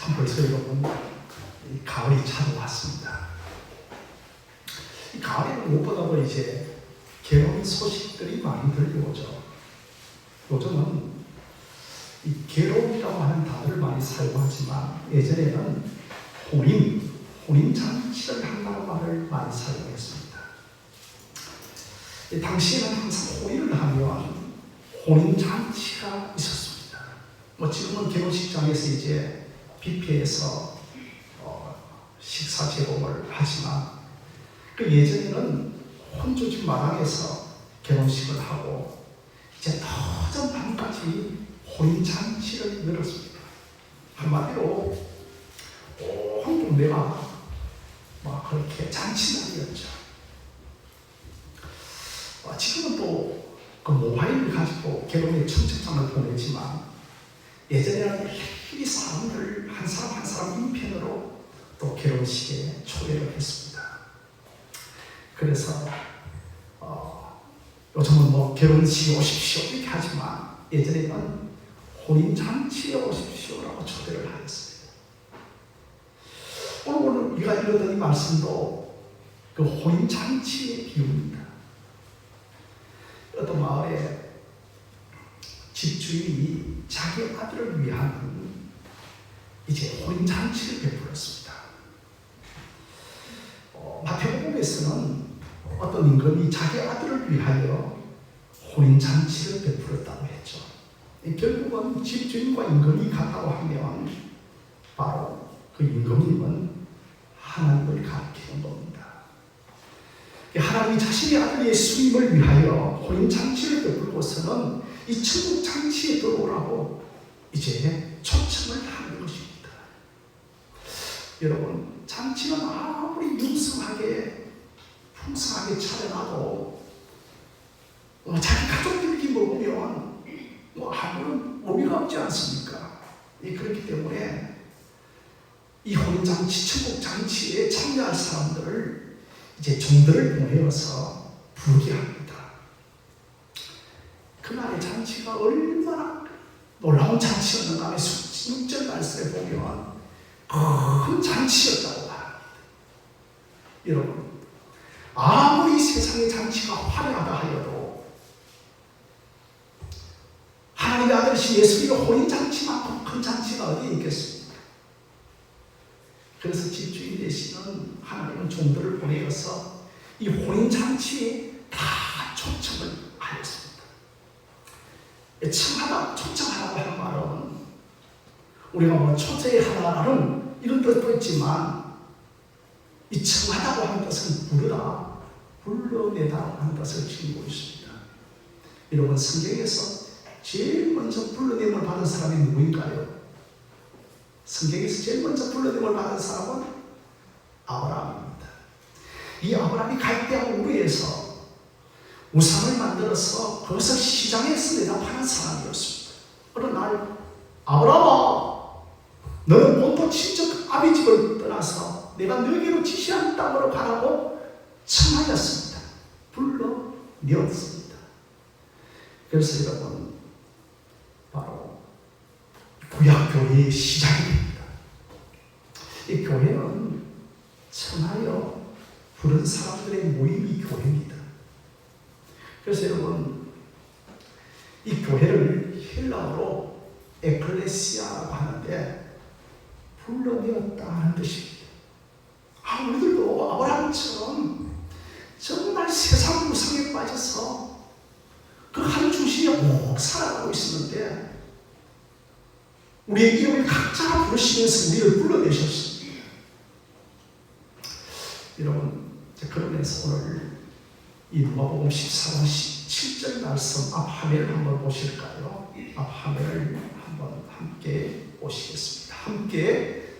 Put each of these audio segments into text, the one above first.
참 벌써 여러분 가을이 찾아왔습니다. 이 가을에는 무엇보다도 이제 결혼 소식들이 많이 들려오죠. 요즘은 이 결혼이라고 하는 단어를 많이 사용하지만 예전에는 혼인잔치를 한다는 말을 많이 사용했습니다. 당시에는 항상 혼인을 하면 혼인잔치가 있었습니다. 지금은 결혼식장에서 이제 뷔페에서 식사 제공을 하지만 그 예전에는 혼주집 마당에서 결혼식을 하고 이제 늦은 밤까지 혼인잔치를 열었습니다. 한마디로 온 동네가 막 그렇게 잔치날이었죠. 지금은 또 그 모바일을 가지고 결혼의 청첩장을 보내지만 예전에는 이 사람들 한 사람 한 사람 인편으로 또 결혼식에 초대를 했습니다. 그래서 요즘은 결혼식에 오십시오 이렇게 하지만 예전에는 혼인잔치에 오십시오라고 초대를 하였습니다. 오늘 우리가 읽었던 이 말씀도 그 혼인잔치의 비유입니다. 어떤 마을에 집주인이 자기 아들을 위한 이제 혼인잔치를 베풀었습니다. 마태복음에서는 어떤 임금이 자기 아들을 위하여 혼인잔치를 베풀었다고 했죠. 결국은 집주인과 임금이 같다고 하면 바로 그 임금님은 하나님을 가리키는 겁니다. 하나님이 자신의 아들 예수님을 위하여 혼인잔치를 베풀고서는 이 천국 잔치에 들어오라고 이제 초청을 하는 것입니다. 여러분, 잔치는 아무리 융성하게 풍성하게 차려놔도 자기 가족들끼리 먹으면 아무런 의미가 없지 않습니까? 그렇기 때문에 이 혼인잔치, 천국 잔치에 참여할 사람들을 이제 종들을 보내어서 부르게 합니다. 그날의 잔치가 얼마나 놀라운 잔치였는가 하면 6절 말씀에 보면 큰 잔치였다고 합니다. 여러분, 아무리 세상의 잔치가 화려하다 하여도 하나님의 아들이신 예수님의 혼인잔치만큼 큰 잔치가 어디에 있겠습니까? 그래서 집주인 대신은 하나님은 종들을 보내어서 이 혼인잔치에 다 초청을 하였습니다. 초청하라고 하는 말은 우리가 초대하라는 이런 뜻도 있지만 이 청하다고 하는 뜻은 부르다, 불러내다라고 하는 뜻을 지니고 있습니다. 여러분, 성경에서 제일 먼저 불러냄을 받은 사람이 누구인가요? 성경에서 제일 먼저 불러냄을 받은 사람은 아브라함입니다. 이 아브라함이 갈대아 우르에서 우상을 만들어서 그것을 시장에서 내다 파는 사람이었습니다. 어느 날 아브라함아, 너는 본토 친척 아비 집을 떠나서 내가 너에게로 지시한 땅으로 가라고 청하였습니다. 불러내었습니다. 그래서 여러분, 바로 구약교회의 시작이 됩니다. 이 교회는 청하여 부른 사람들의 모임이 교회입니다. 그래서 여러분, 이 교회를 헬라어로 에클레시아라고 하는데 불러내었다 하는 뜻입니다. 우리들도 아브라함처럼 정말 세상 우상에 빠져서 그 한 중심에 꼭 살아가고 있었는데 우리의 이름을 각자 부르시면서 우리를 불러내셨습니다. 여러분, 그러면서 오늘 이 누가복음 14장 17절 말씀 앞 화면을 한번 보실까요? 앞 화면을 한번 함께 보시겠습니다. 함께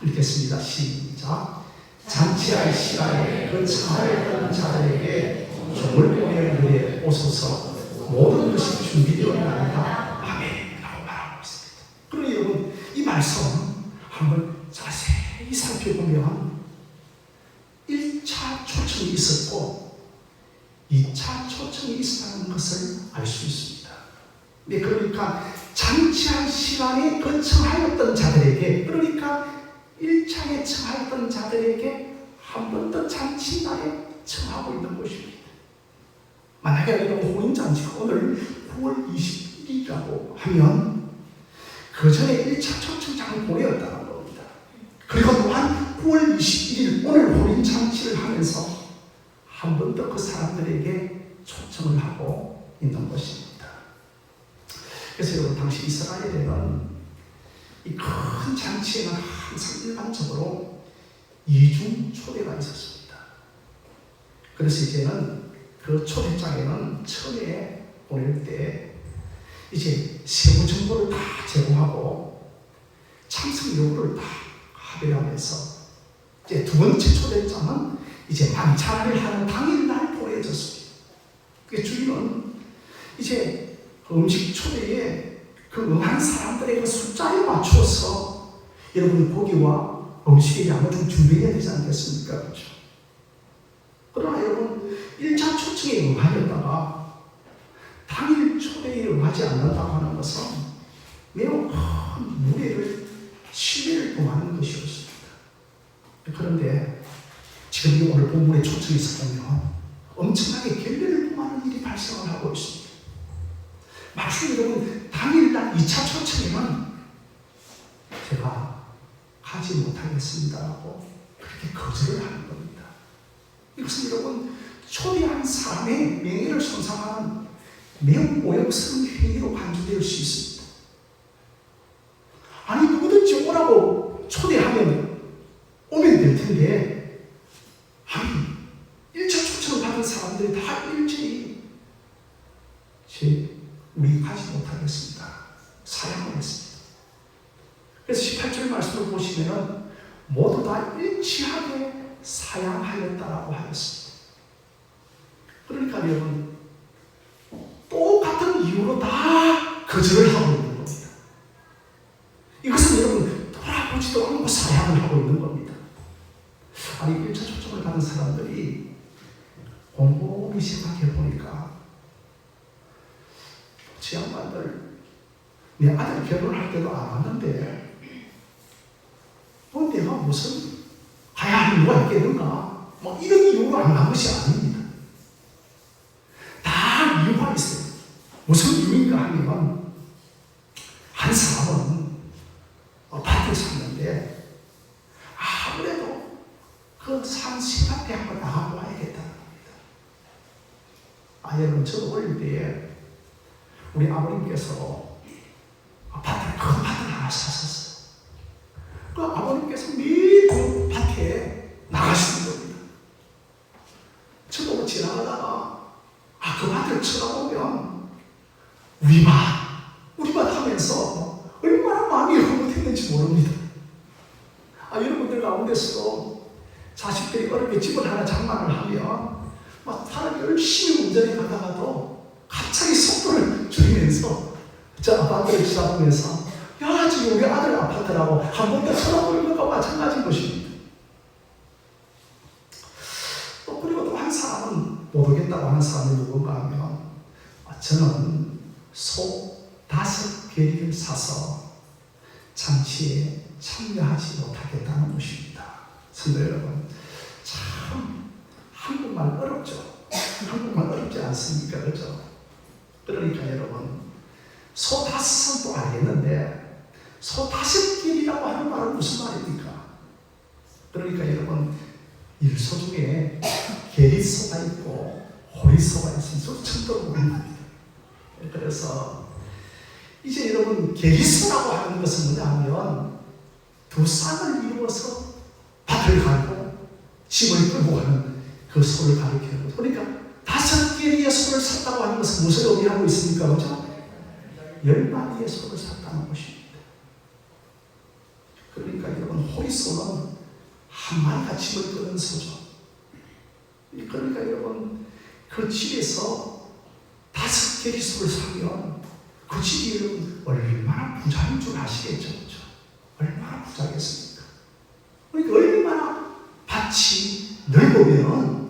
읽겠습니다. 시작. 잔치할 시간에 그 참하였던 자들에게 종을 보내 그에 오소서 모든 것이 준비되었나이다. 아멘. 라고 말하고 있습니다. 그러니 여러분, 이 말씀 한번 자세히 살펴보면 1차 초청이 있었고 2차 초청이 있었다는 것을 알 수 있습니다. 그러니까 잔치할 시간에 거청하였던 자들에게 자들에게, 그러니까 1장에 청하였던 자들에게 한 번 더 잔치날에 청하고 있는 것입니다. 만약에 여러분 혼인잔치가 오늘 9월 21일이라고 하면 그 전에 1차 초청장을 보내었다는 겁니다. 그리고 또한 9월 21일 오늘 혼인잔치를 하면서 한 번 더 그 사람들에게 초청을 하고 있는 것입니다. 그래서 여러분 당시 이스라엘에는 이 큰 잔치에는 항상 일반적으로 이중 초대가 있었습니다. 그래서 이제는 그 초대장에는 처음에 보낼 때 이제 세부 정보를 다 제공하고 참석 여부를 다 합의하면서 이제 두 번째 초대장은 이제 만찬을 하는 당일날 보내졌습니다. 그 주인은 이제 음식 초대에 그 응한 사람들의 그 숫자에 맞추어서 여러분 고기와 음식의 양을 좀 준비해야 되지 않겠습니까? 그렇죠? 그러나 여러분 1차 초청에 응하였다가 당일 초대에 응하지 않는다고 하는 것은 매우 큰 무례를 신뢰를 범하는 것이었습니다. 그런데 지금 오늘 본문에 초청이 있었다면 엄청나게 결례를 범하는 일이 발생을 하고 있습니다. 막상 여러분 당일날 2차 초청에는 제가 가지 못하겠습니다라고 그렇게 거절을 하는 겁니다. 이것은 여러분 초대한 사람의 명예를 손상하는 매우 모욕스러운 행위로 간주될 수 있습니다. 아니 누구든지 오라고 초대하면 오면 될 텐데 아니 1차 초청을 받은 사람들이 다 일제히 우리 가지 못하겠습니다. 사양을 했습니다. 그래서 18절 말씀을 보시면 모두 다 일치하게 사양하였다라고 하였습니다. 그러니까 여러분 똑같은 이유로 다 거절을 하고 있는 겁니다. 이것은 여러분 돌아보지도 않고 사양을 하고 있는 겁니다. 아니 1차 초청을 받은 사람들이 곰곰이 생각해 보니까 지 양반들 내 아들 결혼할 때도 안 왔는데 내가 무슨 가야 할 이유가 있겠는가? 이런 이유로 안 간 것이 아닙니다. 다 이유가 있어요. 무슨 이유인가 하면 한 사람은 밭을 샀는데 아무래도 그 산 시밭에 한번 나가보아야겠다는 겁니다. 여러분 저도 어릴 때에 우리 아버님께서 큰 밭을 하나 사셨어요. 그 아버님께서 매일 그 밭에 나가시는 겁니다. 저도 지나가다가 그 밭을 쳐다보면 우리 밭 하면서 얼마나 마음이 흐뭇했는지 모릅니다. 여러분들 가운데서도 자식들이 어렵게 집을 하나 장만을 하면 사람이 열심히 운전해 가다가도 갑자기 속도를 줄이면서 저 아파트를 쳐다보면서 지금 우리 아들 아파트라고 한 번 더 쳐다보는 것과 마찬가지인 것입니다. 그리고 또 한 사람은 못 오겠다고 하는 사람이 누군가 하면 저는 소 5개리를 사서 잔치에 참여하지 못하겠다는 것입니다. 성도 여러분, 참 한국말 어렵죠? 한국말 어렵지 않습니까? 그렇죠? 그러니까 여러분 소 5은 또 알겠는데 소 5개리라고 하는 말은 무슨 말입니까? 그러니까 여러분 일소 중에 계리소가 있고 호리소가 있으면 처음 들어보는 겁니다. 그래서 이제 여러분 계리소라고 하는 것은 뭐냐면 두 쌍을 이루어서 밭을 갈고 집을 끌고 가는 그 소를 가리키는 것. 그러니까 5개리의 소를 샀다고 하는 것은 무엇을 의미하고 있습니까? 그렇죠? 10마리의 소를 샀다는 것입니다. 그러니까 여러분 호리소는 한 마리가 집을 끄는 소죠. 그러니까 여러분 그 집에서 5개리 소를 사면 그 집이 여러분 얼마나 부자인 줄 아시겠죠? 그렇죠? 얼마나 부자겠습니까? 그러니까 얼마나 밭이 넓으면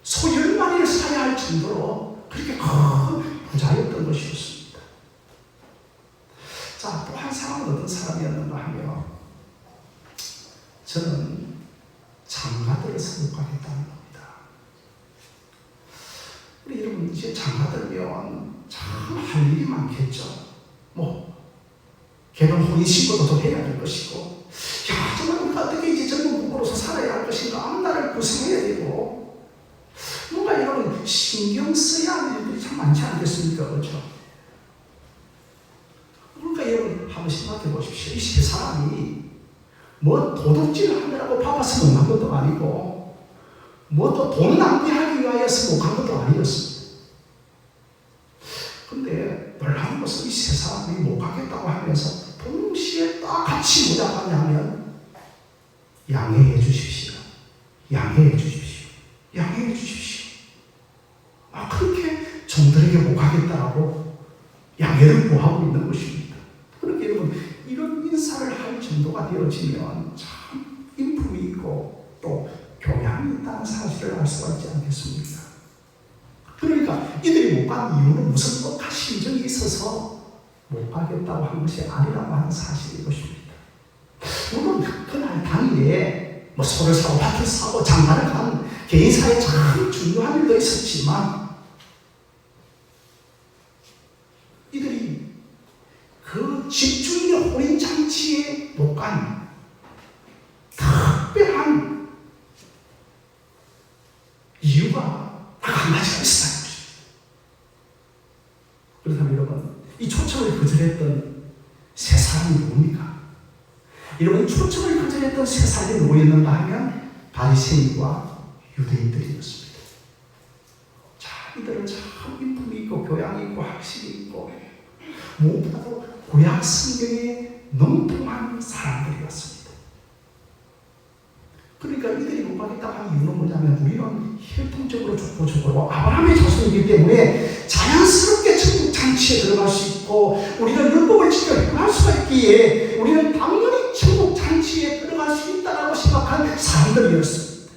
소 10마리를 사야 할 정도로 그렇게 큰 부자였던 것이었습니다. 자, 또 한 사람은 어떤 사람이었는가 하면 저는 장가들을 선곡하겠다는 겁니다. 우리 여러분 이제 장가들면 참 할 일이 많겠죠. 결혼 혼인신고도 좀 해야 될 것이고, 정말 우리가 어떻게 이제 젊은 부부로서 살아야 할 것인가 앞날을 구성해야 되고, 뭔가 여러분 신경 써야 하는 일들이 참 많지 않겠습니까? 그렇죠? 그러니까 여러분 한번 생각해 보십시오. 이 세 사람이 도둑질을 하느라고 바빠서 못 간 것도 아니고, 또 돈 낭비하기 위하여서 못 간 것도 아니었습니다. 근데 놀라운 것은 이 세 사람이 못 가겠다고 하면서 동시에 딱 같이 뭐라고 하냐면, 양해해 주십시오. 양해해 주십시오. 양해해 주십시오. 그렇게 종들에게 못 가겠다고 양해를 구하고 있는 것입니다. 그렇게 여러분 이런 인사를 할 정도가 되어지면 참 인품이 있고 또 교양이 있다는 사실을 알 수가 있지 않겠습니까? 그러니까 이들이 못 간 이유는 무슨 억한 심정이 있어서 못 가겠다고 한 것이 아니라고 하는 사실인 것입니다. 물론 그날 당일에 소를 사고 밭을 사고 장가를 간 개인사에 참 중요한 일도 있었지만, 이들이 그 집주인의 혼인잔치에 못 간 특별한 이유가 딱 한 가지가 있어요. 그렇다면 여러분, 이 초청을 거절했던 세 사람이 누굽니까? 여러분, 초청을 거절했던 세 사람이 누구였는가 하면 바리새인과 유대인들이었습니다. 이들은 참 인품이 있고 교양이 있고 학식이 있고 무엇보다도 구약 성경에 능통한 사람들이었습니다. 그러니까 이들이 못 가겠다고 하는 이유는 뭐냐면, 우리는 혈통적으로 족보적으로 아브라함의 자손이기 때문에 자연스럽게 천국 잔치에 들어갈 수 있고, 우리는 율법을 지켜 행할 수가 있기에 우리는 당연히 천국 잔치에 들어갈 수 있다고 생각한 사람들이었습니다.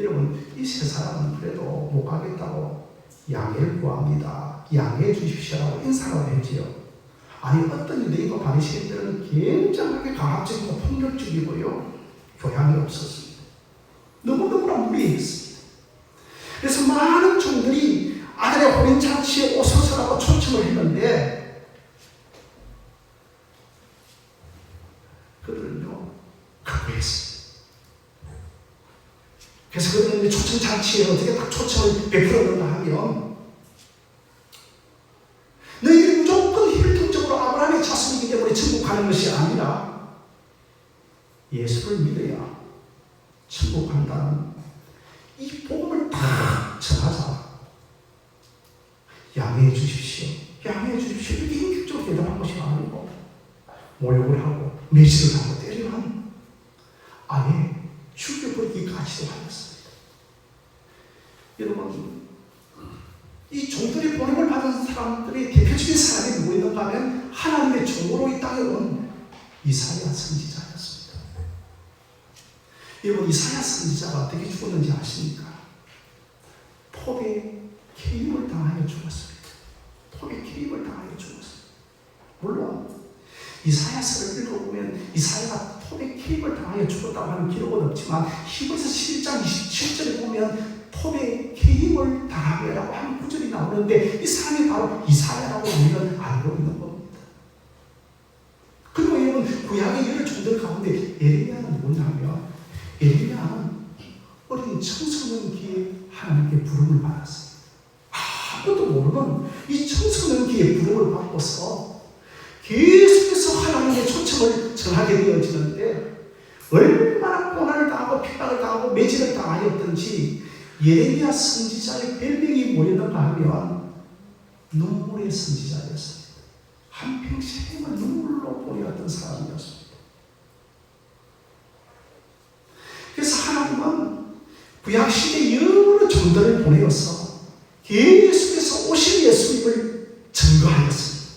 여러분, 이 세 사람은 그래도 못 가겠다고 양해를 구합니다. 양해해 주십시오라고 인사를 했지요. 어떤 유대인과 바리새인들은 굉장하게 강압적이고 폭력적이고요, 교양이 없었습니다. 너무너무나 무리했습니다. 그래서 많은 종들이 아들의 혼인잔치에 오소서라고 초청을 했는데, 그들은요 거부했습니다. 그래서 그들은 초청잔치에 어떻게 딱 초청을 베풀었는가 하면, 너희들이 무조건 혈통적으로 아브라함의 자손이기 때문에 천국 가는 것이 아니라 예수를 믿어야 천국 간다는 이 복음을 다 전하자. 양해해 주십시오. 양해해 주십시오. 이렇게 인격적으로 대답한 것이 아니고, 모욕을 하고 매질을 하고 때리면 아예 죽여버리기까지도 하였습니다. 여러분, 이 종들이 보냄을 받은 사람들의 대표적인 사람이 누구였는가 하면, 하나님의 종으로 이 땅에 온 이사야 선지자였습니다. 여러분, 이사야 선지자가 어떻게 죽었는지 아십니까? 톱에 개임을 당하여 죽었습니다. 톱에 개임을 당하여 죽었습니다. 물론 이사야서를 읽어보면 이사야가 톱에 개임을 당하여 죽었다고 하는 기록은 없지만, 히브리서 11장 27절에 보면 톱에 개임을 당하여라고 하는 구절이 나오는데, 이 사람이 바로 이사야라고 우리는 알고 있는 겁니다. 그리고 여러분, 구약의 여러 종들 가운데 예레미야는 누구냐면, 예레미야는 어린 청소년기에 하나님께 부름을 받았어요. 아무도 모르는 이 청소년기에 부름을 받고서 계속해서 하나님의 초청을 전하게 되어지는데, 얼마나 고난을 당하고 핍박을 당하고 매질을 당하였던지 예레미야 선지자의 별명이 뭐였는가 하면 눈물의 선지자였습니다. 한평생을 눈물로 보내었던 사람이었습니다. 그래서 하나님은 구약시대 여러 종들을 보내어서 계속해서 오실 예수님을 증거하였습니다.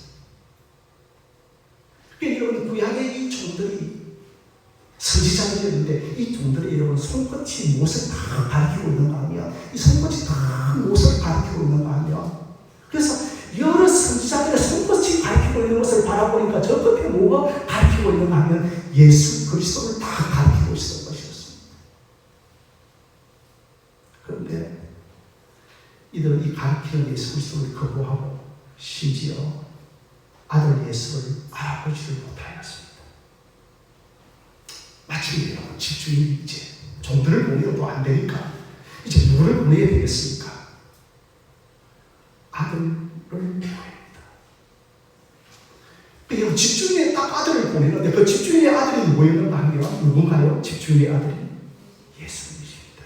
그러니까 여러분, 구약의 이 종들이 선지자들이었는데, 이 종들이 여러분 손끝이 무엇을 다 가리키고 있는가 하면, 이 손끝이 다 무엇을 가리키고 있는가 하면, 그래서 여러 선지자들의 손끝이 가리키고 있는 것을 바라보니까 저 끝에 뭐가 가르치고 있는가 하면 예수 그리스도를 다 가르치고 있었던 것이었습니다. 그런데 이들은 이 가르치는 예수 그리스도를 거부하고 심지어 아들 예수를 알아보지를 못하였습니다. 마침내 집주인이 이제 종들을 보내도 안 되니까 이제 누구를 보내야 되겠습니까? 아들을 보냅니다. 그리고 집주인의 딱 아들을 보내는데 그 집주인의 아들이 누구였는가 하면 누군가요? 집주인의 아들이 예수님이십니다.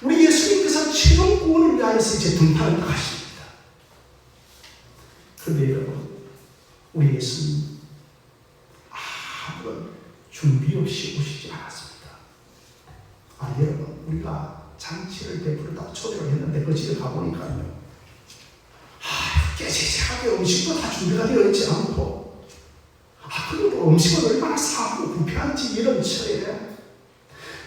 우리 예수님께서 최종 구원을 위하여서 이제 등판을 하십니다. 그런데 여러분, 우리 예수님 아무런 준비 없이 오시지 않았습니다. 여러분, 우리가 잔치를 베풀다 초대를 했는데 그 집에 가보니까요, 깨지하게 음식도 다 준비가 되어 있지 않고, 그리고 음식은 얼마나 사고 부패한지 이런 처에,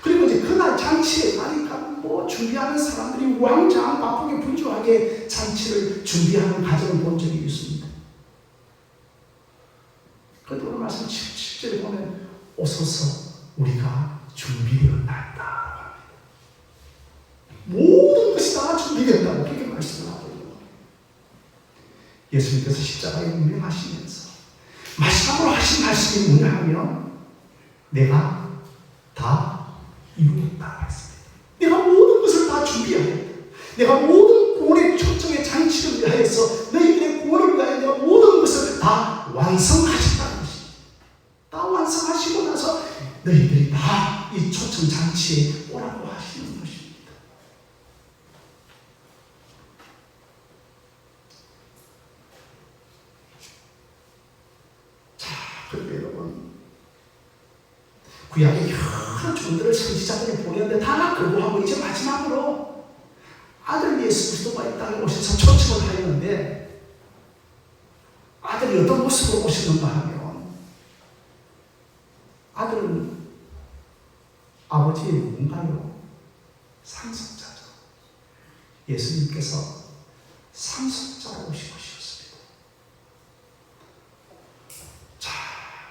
그리고 이제 그날 잔치에 가니까 뭐 준비하는 사람들이 왕창 바쁘게 분주하게 잔치를 준비하는 과정을 본 적이 있습니다. 그런데 오늘 말씀 7절에 보면 오소서 우리가 준비되었나이다. 모든 것이 다 준비된다고 그렇게 말씀을 하고 있는 거예요. 예수님께서 십자가에 운명하시면서 마지막으로 하신 말씀이 뭐냐 하면 내가 다 이루었다 했습니다. 내가 모든 것을 다 준비하였다. 내가 모든 구원의 초청의 잔치를 위하여서 너희들의 구원을 위하여 내가 모든 것을 다 완성하셨다는 것입니다. 다 완성하시고 나서 너희들이 다 이 초청 잔치에 오라고 하시는 것입니다. 자, 그런데 여러분, 구약의 여러 종들을 선지자들을 보냈는데 다 거부하고 이제 마지막으로 아들 예수 그리스도가 이 땅에 오셔서 초청을 하였는데 아들이 어떤 모습으로 오셨는가 하면 아들은 아버지의 뭔가요? 상속자죠. 예수님께서 상속자로 오신 것이었습니다. 자,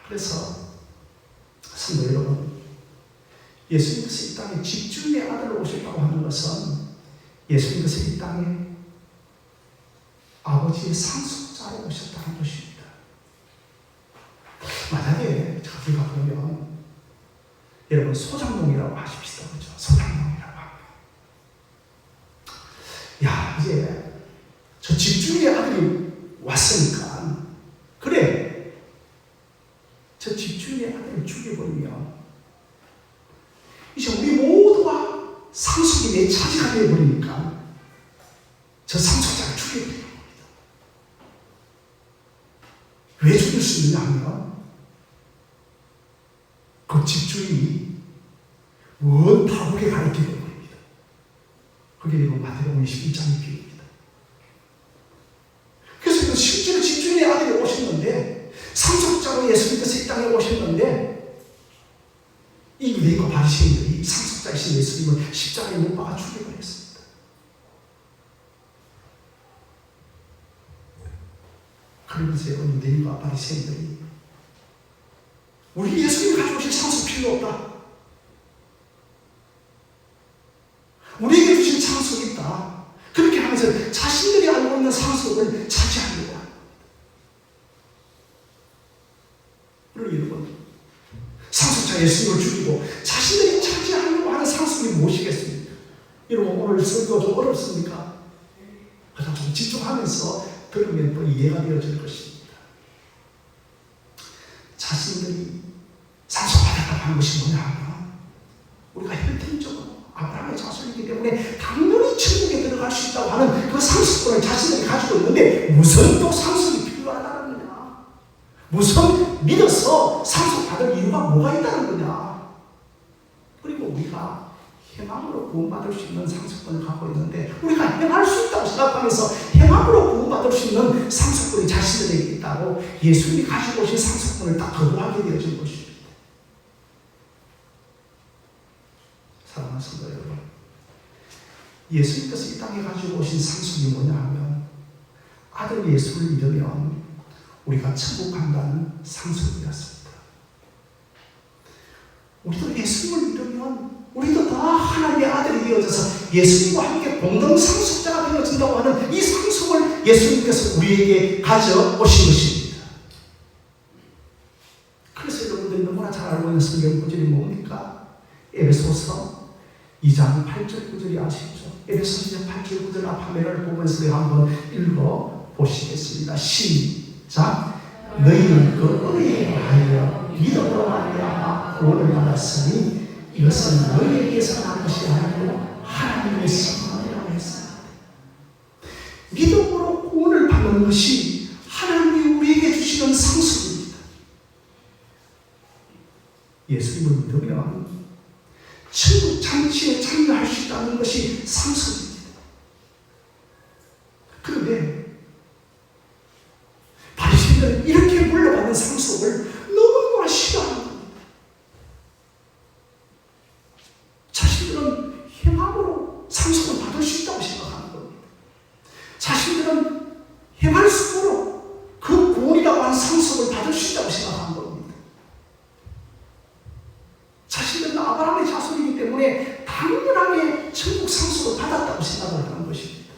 그래서 성도 여러분, 예수님께서 이 땅에 집주인의 아들로 오셨다고 하는 것은 예수님께서 이 땅에 아버지의 상속자로 오셨다는 것입니다. 만약에 우리가 보면 여러분 소장농이라고 하십시다. 그렇죠? 소장농이라고 하면 이제 저 집주인의 아들이 왔으니까 그래 저 집주인의 아들을 죽여버리면 이제 우리 모두가 상속이 내 차지가 되어버리니까 저 상속자를 죽여버리는 겁니다. 왜 죽일 수 있느냐 하면 그 집주인이 먼 타국에 가 있게 되는 겁니다. 그게 이거 마태복음 21장의 비유입니다. 그래서 실제로 집주인의 아들이 오셨는데 상속자로 예수님께서 이 땅에 오셨는데 이 유대인과 바리새인들이 상속자이신 예수님을 십자가에 못 박아 죽여버렸습니다. 그러면서 유대인과 바리새인들이 우리 예수님 가지고 오실 상속 필요 없다. 우리에게 주신 상속이 있다. 그렇게 하면서 자신들이 알고 있는 상속을 차지하려고 합니다. 그리고 여러분, 상속자 예수님을 죽이고 자신들이 차지하려고 하는 상속이 무엇이겠습니까? 여러분, 오늘 설교가 좀 어렵습니까? 그냥 좀 집중하면서 들으면 또 이해가 되어질 것입니다. 자신들이 상속받았다고 하는 것이 뭐냐 하면 우리가 혈통적으로 아브라함의 자손이기 때문에 당연히 천국에 들어갈 수 있다고 하는 그 상속권을 자신들이 가지고 있는데 무슨 또 상속이 필요하다는 거냐? 무슨 믿어서 상속받을 이유가 뭐가 있다는 거냐? 그리고 우리가 행함으로 구원받을 수 있는 상속권을 갖고 있는데 우리가 행할 수 있다고 생각하면서 행함으로 구원받을 수 있는 상속권이 자신들에게 있다고 예수님이 가지고 오신 상속권을 딱 거부하게 되어진 것입니다. 사랑하는 성도 여러분, 예수님께서 이 땅에 가지고 오신 상속이 뭐냐 하면 아들 예수를 믿으면 우리가 천국 간다는 상속이었습니다. 우리도 예수님을 믿으면 우리도 다 하나님의 아들이 되어져서 예수님과 함께 공동 상속자가 되어진다고 하는 이 상속을 예수님께서 우리에게 가져오신 것입니다. 그래서 여러분들이 너무나 잘 알고 있는 성경 구절이 뭡니까? 에베소서 2장 8절 9절이 아시죠? 에베소서 2장 8절 9절 앞 화면을 보면서 한번 읽어보시겠습니다. 시작. 너희는 그 은혜에 하여 믿음으로 말미암아 구원을 받았으니 이것은 너희에게서 난 것이 아니고 하나님의 선물이라고 했습니다. 믿음으로 구원을 받는 것이 하나님이 우리에게 주시는 상속입니다. 예수님을 믿으면 천국 잔치에 참여할 수 있다는 것이 상속입니다. 그런데 바리새인들은 이렇게 물려받은 상속을 너무나 싫어하는 겁니다. 자신들은 행함으로 상속을 받을 수 있다고 생각하는 겁니다. 자신들은 행할수록 그 구원이라고 하는 상속을 받을 수 있다고 생각하는 겁니다. 자신들은 아브라함의 자손이기 때문에 당연하게 천국 상속을 받았다고 생각을 하는 것입니다.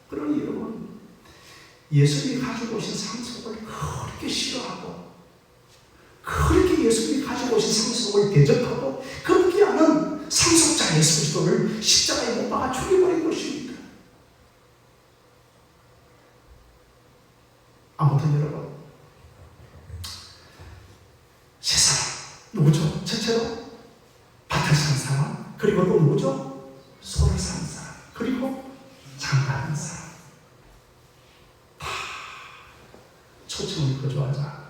그러니 여러분, 예수님이 가지고 오신 상속을 그렇게 싫어하고 그렇게 예수님이 가지고 오신 상속을 대적하고 그렇게 하는 상속자 예수 그리스도를 십자가에 못 박아 죽여버린 것입니다. 아무튼 여러분, 세 사람 누구죠? 첫째로 밭을 산 사람, 그리고 또 누구죠? 소를 산 사람, 그리고 장가하는 사람. 다 초청을 거주하자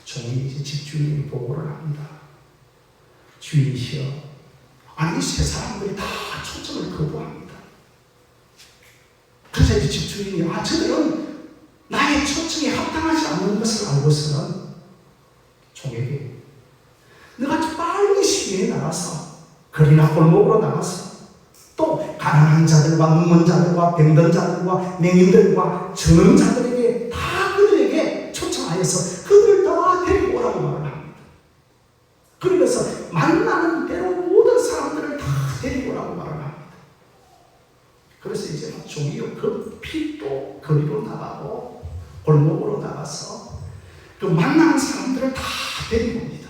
종이 이제 집주인에게 보고를 합니다. 주인이시여, 아니 세 사람들이 다 초청을 거부합니다. 그래서 이제 집주인이 저들은 나의 초청에 합당하지 않는 것을 알고서는 종에게 너가 빨리 시내에 나가서 거리나 골목으로 나가서 또 가난한 자들과 눈먼 자들과 병든 자들과 맹인들과 전능자들에게 다 그들에게 초청하여서 그들을 다 데리고 오라고 말을 합니다. 그러면서 만나는 대로 모든 사람들을 다 데리고 오라고 말을 합니다. 그래서 이제 종이요 급히 또 거리로 나가고 골목으로 나가서 그 만나는 사람들을 다 데리고 옵니다.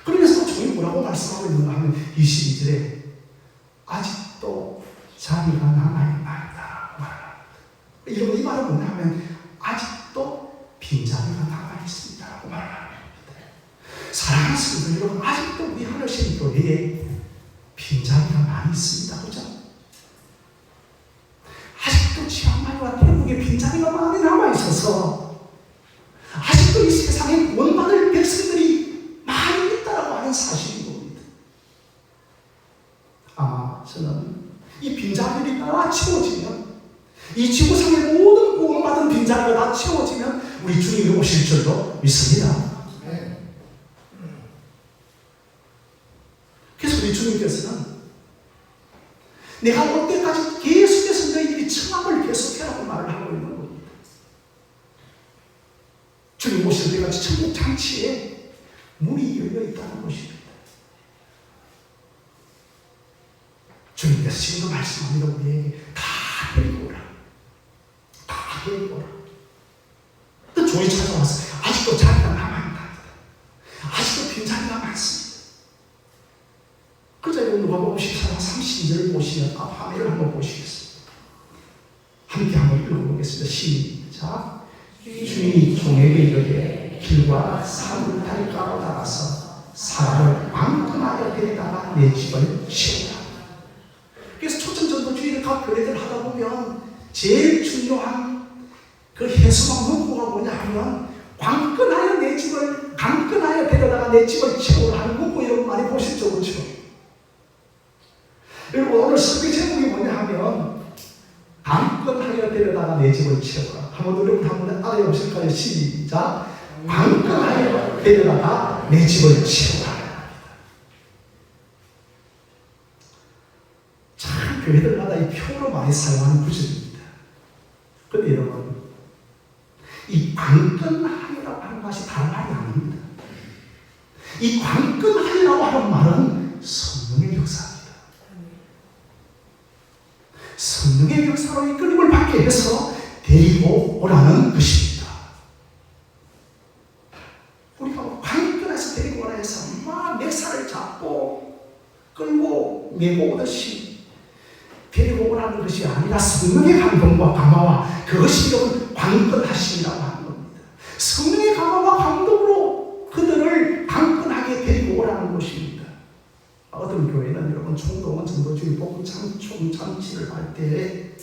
그러면서 종이 뭐라고 말씀하고 있는가 하면 22절에 아직도 자리가 남아있나이다 말합니다. 여러분, 이 말은 뭐냐 하면 아직도 빈자리가 남아있습니다 라고 말합니다. 사랑하는 성도 여러분, 아직도 우리 하늘신 교회에 빈자리가 많이 있습니다. 그죠? 아직도 치앙마이와 태국에 빈자리가 많이 남아있어서 아직도 이 세상에 구원받을 백성들이 많이 있다고 하는 사실인 겁니다. 아마 저는 이 빈자리들이 다 채워지면, 이 지구상의 모든 구원받은 빈자리가 다 채워지면 우리 주님이 오실 줄로 믿습니다. 그래서 우리 주님께서는 내가 올 때까지 계속해서 너희들이 청함을 계속해라고 말을 하고 있는 겁니다. 주님 오실 때까지 천국 잔치에 문이 열려 있다는 것입니다. 주님께서 지금도 말씀합니다. 우리에게 다 데리고 오라. 다 데리고 오라. 또 종이 찾아와서 아직도 자리가 남아있다. 아직도 빈자리가 많습니다. 그래서 누가복음 14장 30절을 보시면 앞 화면을 한번 보시겠습니다. 함께 한번 읽어보겠습니다. 시작. 주인이 종에게 이르되 길과 산을 다리가로 나가서 사람을 방문하여 데리다가 내 집을 치우라. 그래서 초청전도 주일을 각 교회들 하다 보면 제일 중요한 그 해수막 문구가 뭐냐 하면 강끈하여 내 집을, 강끈하여 데려다가 내 집을 채우라 하는 문구 여러분 많이 보셨죠? 그렇죠? 여러분 오늘 설교 제목이 뭐냐 하면 강끈하여 데려다가 내 집을 채우라. 한번 여러분 한번 알아보실까요? 시작. 강끈하여 데려다가 내 집을 채우라. 참 교회들마다 이 표로 많이 사용하는 구절입니다. 관건하리라고 하는 것이 다른 말이 아닙니다. 이 관건하리라고 하는 말은 성령의 역사입니다. 성령의 역사로 이끌림을 받게 해서 데리고 오라는 것입니다. 우리가 관건해서 데리고 오라 해서 막 멱살을 잡고 끌고 메고 오듯이 데리고 오라는 것이 아니라 성령의 감동과 감화와 그것이 여러분 관건하심이라고 하는 겁니다. 성령의 감화와 감동으로 그들을 관건하게 데리고 오라는 것입니다. 어떤 교회는 여러분 총동원 전도주의 복음 총잔치를 할 때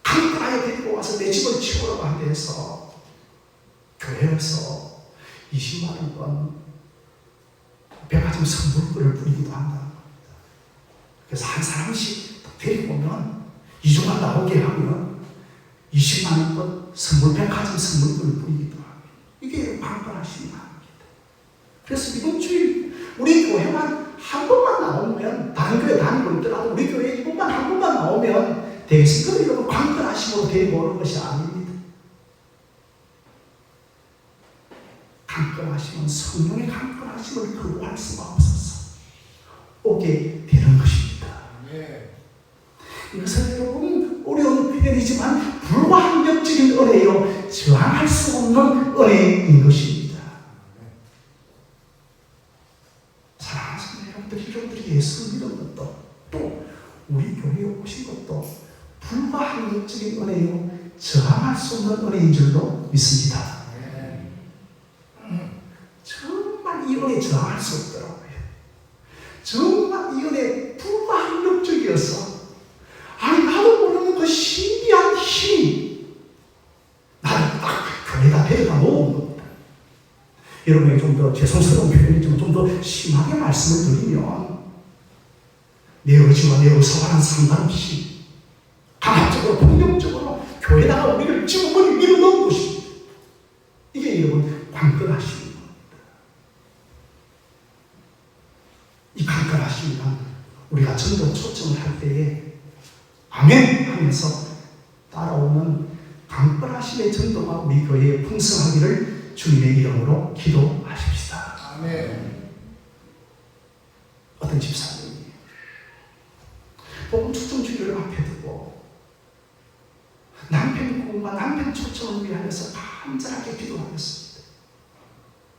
관건하게 데리고 와서 내 집을 치우라고 한 데에서 교회에서 20만 원권 백화점 선물권을 뿌리기도 한다는 겁니다. 그래서 한 사람씩 데리고 오면 2주만 나오게 하면 20만 원권 선물 백화점 선물권을 뿌리기도 합니다. 이게 관건하심이 아닙니다. 그래서 이번 주일 우리 교회만 한 번만 나오면 다른 교회 다니고 있더라도 우리 교회 이번만 한 번만 나오면 되겠습니다. 여러분 관건하심으로 데리고 오는 것이 아닙니다. 관건하심은 성령의 관건하심을 거부할 수가 없어서 오게 되는 것입니다. 이것은 여러분 어려운 표현이지만 불가항력적인 은혜요 저항할 수 없는 은혜인 것입니다. 사랑하는 여러분들이 예수를 믿은 것도 또 우리 교회에 오신 것도 불가항력적인 은혜요 저항할 수 없는 은혜인 줄로 믿습니다. 정말 이 은혜 저항할 수 없더라고요. 정말 이 은혜 불가항력적이어서 아니 나도 모르는 그 신비한 힘이 나를 딱 교회에다 데려다 놓은 겁니다. 여러분에게 좀 더 죄송스러운 표현이지만 좀 더 심하게 말씀을 드리면 내 의지와 내 의사와는 상관없이 강압적으로 폭력적으로 교회에다가 우리를 집어버리 밀어넣은 것입니다. 이게 여러분 관건하심입니다. 이 관건하심이란 우리가 전도 초청을 할 때에 아멘 하면서 따라오는 관건하심의 전도가 우리 교회에 풍성하기를 주님의 이름으로 기도하십시다. 아멘. 어떤 집사님이 복음 초청 주일을 앞에 두고 남편 공과 남편 초청을 위하여서 간절하게 기도하였습니다.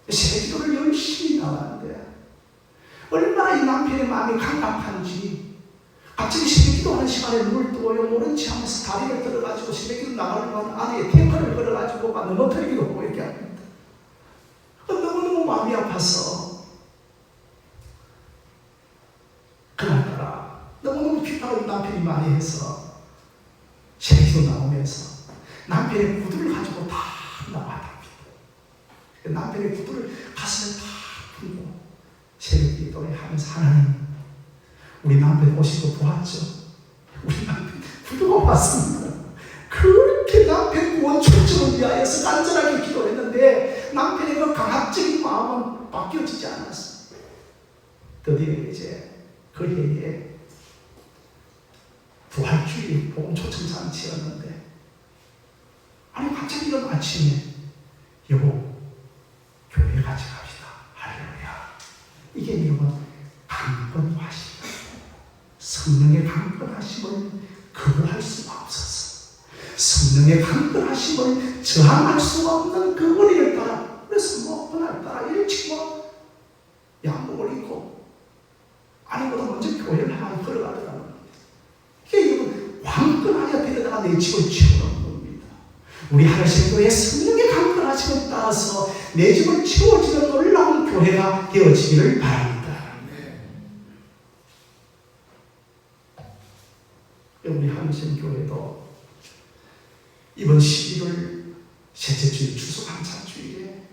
새 기도를 열심히 나왔는데 얼마나 이 남편의 마음이 강팍한지 갑자기 새벽 기도하는 시간에 눈을 뜨고요 모른 체 하면서 다리를 들어가지고 새벽 기도 나가려고 하는 아내의 탱크를 걸어가지고 막 넘어뜨리기도 하고 이렇게 합니다. 너무너무 마음이 아파서 그날따라 너무너무 피파를 남편이 많이 해서 새벽 기도 나오면서 남편의 구두를 가지고 다 나왔답니다. 남편의 구두를 가슴에 다 풀고 새벽 기도를 하면서 하나님 우리 남편 오시고 보았죠? 우리 남편 구두가 왔습니다. 그렇게 남편 구원 초청을 위하여서 간절하게 기도했는데 남편의 그 강압적인 마음은 바뀌어지지 않았어요. 드디어 이제 그 해에 부활주일 복음 초청 잔치였는데 아니 갑자기 이런 아침에 여보 교회 같이 갑시다. 할렐루야. 이게 여러분 강건하심 성령의 강건하심을 거부할 수가 없었어. 성령의 강건하심을 저항할 수가 없는 그 은혜를 따라 그래서 뭐 그날따라 일찍 뭐 양복을 입고 아니보다 먼저 교회를 향해 걸어가더라고요. 이게 여러분 강건하여 데려다가 내 집을 치우는 겁니다. 우리 하나님 교회의 성령의 강건하심을 따라서 내 집을 치워지는 놀라운 교회가 되어지기를 바랍니다. 우리 한신교회도 이번 11월 셋째 주일 추수감사주일에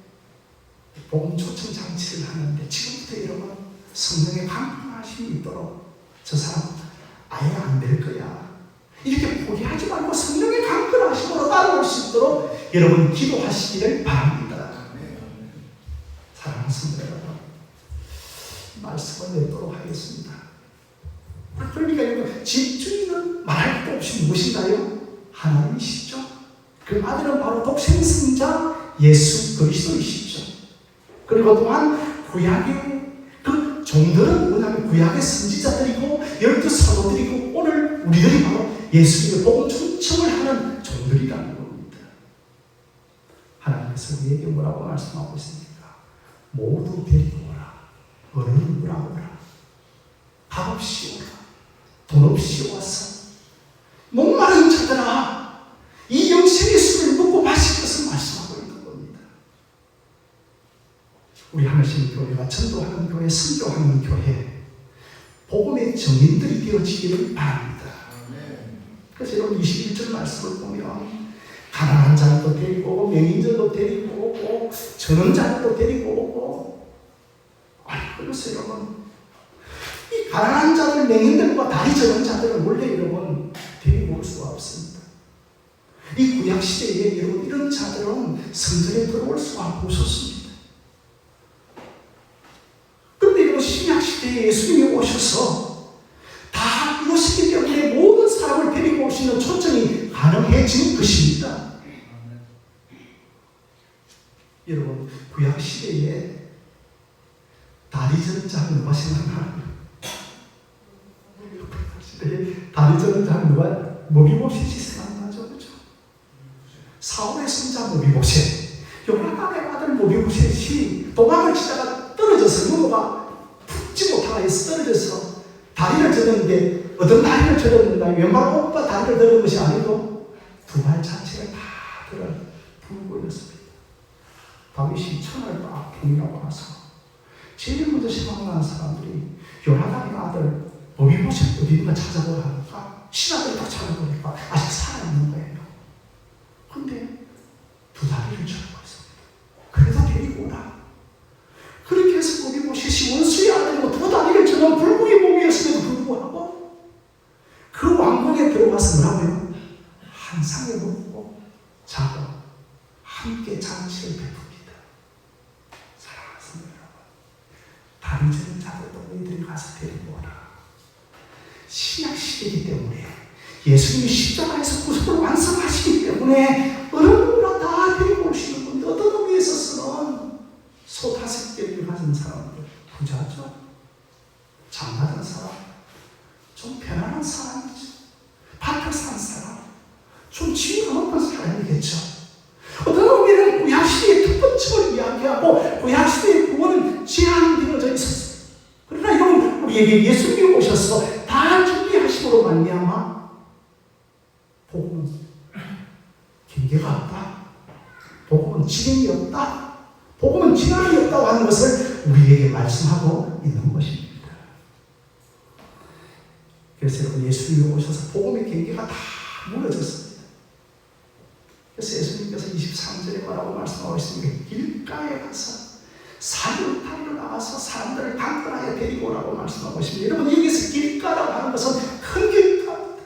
복음 초청 잔치를 하는데 지금부터 여러분 성령의 강건하심이 있도록 저 사람 아예 안 될 거야 이렇게 포기하지 말고 성령의 강건하심으로 따라올 수 있도록 여러분 기도하시기를 바랍니다. 사랑하는 성도 여러분 말씀을 맺도록 하겠습니다. 그러니까 여러분 집주인은 말할 것도 없이 무엇인가요? 하나님이시죠. 그 아들은 바로 독생성자 예수 그리스도이시죠. 그리고 또한 구약의 그 종들은 뭐냐면 구약의 선지자들이고 12 사도들이고 오늘 우리들이 바로 예수님의 복음 충청을 하는 종들이라는 겁니다. 하나님께서 우리에게 뭐라고 말씀하고 있습니까? 모두 데리고 오라. 어른은 오라. 밥 없이 오라. 돈 없이 와서 목마른 자들아 이 영생의 술을 먹고 마실 것을 말씀하고 있는 겁니다. 우리 하늘신 교회가 전도하는 교회, 선교하는 교회, 복음의 정인들이 되어지기를 바랍니다. 그래서 여러분 21절 말씀을 보면 가난한 자도 데리고 오고 명인들도 데리고 오고 전원자도 데리고 오고 그래서 여러분 이 가난한 자들, 맹인들과 다리 저는 자들은 원래 여러분 데리고 올 수가 없습니다. 이 구약시대에 여러분 이런 자들은 성전에 들어올 수가 없었습니다. 그런데 여러분 신약시대에 예수님이 오셔서 다 이루시기 때문에 모든 사람을 데리고 오시는 초청이 가능해진 것입니다. 여러분 구약시대에 다리 저는 자는 누가 생각나요? 다리 저는 자는 누가? 모비보셋이 생각나죠, 그렇죠? 사울의 손자 모비보셋, 요나단의 아들 모비보셋이 도망을 치다가 떨어져서 누구가 붙지 못하고 해서 떨어져서 다리를 저렸는데 어떤 다리를 저렸는가? 왼발 오빠 다리를 들은 것이 아니고 두 발 자체가 다 들어 붉어졌습니다. 다윗이 천을 딱 평이라고 나서 제일 먼저 생각나는 사람들이 요나단의 아들 모비보셋 어디인가 찾아보라 하니까 신하들이 다 찾아보니까 아직 살아있는 거예요. 근데 두 다리를 저러고 있습니다. 그래서 데리고 오라. 그렇게 해서 모비보셋이 원수의 아들이고 두 다리를 저는 불구의 몸이었음에도 불구하고 그 왕궁에 들어가서 뭐라고요? 한 상에 먹고 자고 함께 잔치를 베풉니다. 사랑하는 여러분, 다리 저는 자들도 너희들이 가서 데리고 오라. 신약시대이기 때문에 예수님이 십자가에서 구속을 완성하시기 때문에 어른으로 다 데리고 오시는 건데 어떤 의미에 있어서는 소 5개를 가진 사람들, 부자죠. 장가든 사람, 좀 편안한 사람이죠. 밭을 산 사람, 좀 지위가 높은 사람이겠죠. 어떤 의미는 구약시대의 특권층을 이야기하고 구약시대의 구원은 제한되어져 있었어요. 그러나 이런 우리에게 예수님이 오셔서 다 준비하심으로 말미암아 복음은 경계가 없다. 복음은 지경이 없다. 복음은 지난이 없다고 하는 것을 우리에게 말씀하고 있는 것입니다. 그래서 여러분 예수님이 오셔서 복음의 경계가 다 무너졌습니다. 그래서 예수님께서 23절에 뭐라고 말씀하고 있습니까? 길가에 가서 사륙타리로 나가서 사람들을 강권하여 데리고 오라고 말씀하고 있습니다. 여러분 여기서 길가라고 하는 것은 큰 길가입니다.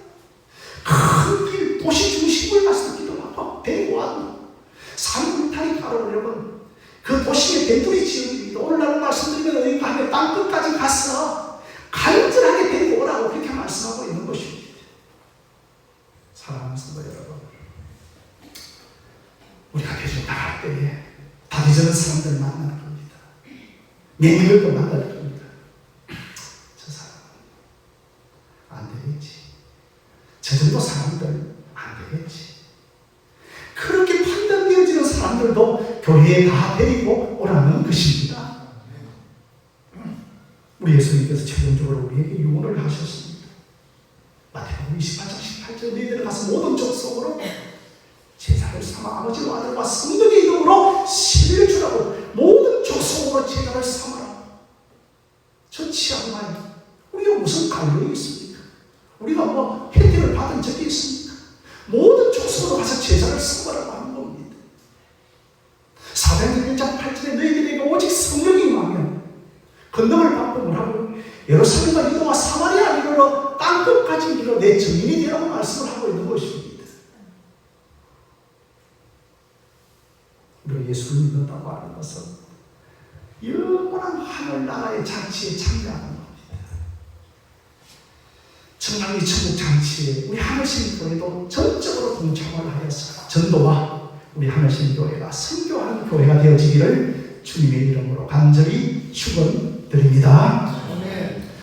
큰 길, 도시 중심을 가서 기도하고 데리고 와도 사륙타리 가로 여러분 그 도시의 대두리 지역입니다. 오늘날 말씀드리면 여기 가면 땅끝까지 가서 간절하게 데리고 오라고 그렇게 말씀하고 있는 것입니다. 사랑하는 성도 여러분, 우리가 계속 나갈 때에 다리 저는 사람들 만나는 겁니다. 맹인들도 만날 겁니다. 저 사람 안 되겠지. 저 정도 사람들 안 되겠지. 그렇게 판단되어지는 사람들도 교회에 다 데리고 오라는 것입니다. 우리 예수님께서 최종적으로 우리에게 유언을 하셨습니다. 마태복음 28장 18절 너희들 가서 모든 족속으로 제자를 삼아 아버지와 아들과 성령의 이름으로 세례를 주라고 모든 족속으로 제자를 삼아라. 저 치아만 우리가 무슨 관련이 있습니까? 우리가 뭐 혜택을 받은 적이 있습니까? 모든 족속으로 가서 제자를 삼으라고 하는 겁니다. 사도행전 1장 8절에 너희들에게 오직 성령이 임하면 권능을 받고 뭐라고 예루살렘과 유다와 사마리아 이르러 땅끝까지 이르러 내 증인이 되라고 말씀을 하고 있는 것입니다. 우리가 예수를 믿는다고 하는 것은 영원한 하늘나라의 잔치에 참여하는 겁니다. 청량리 천국 잔치에 우리 하늘신교회도 전적으로 동참을 하여서 전도와 우리 하늘신교회가 선교하는 교회가 되어지기를 주님의 이름으로 간절히 축원드립니다.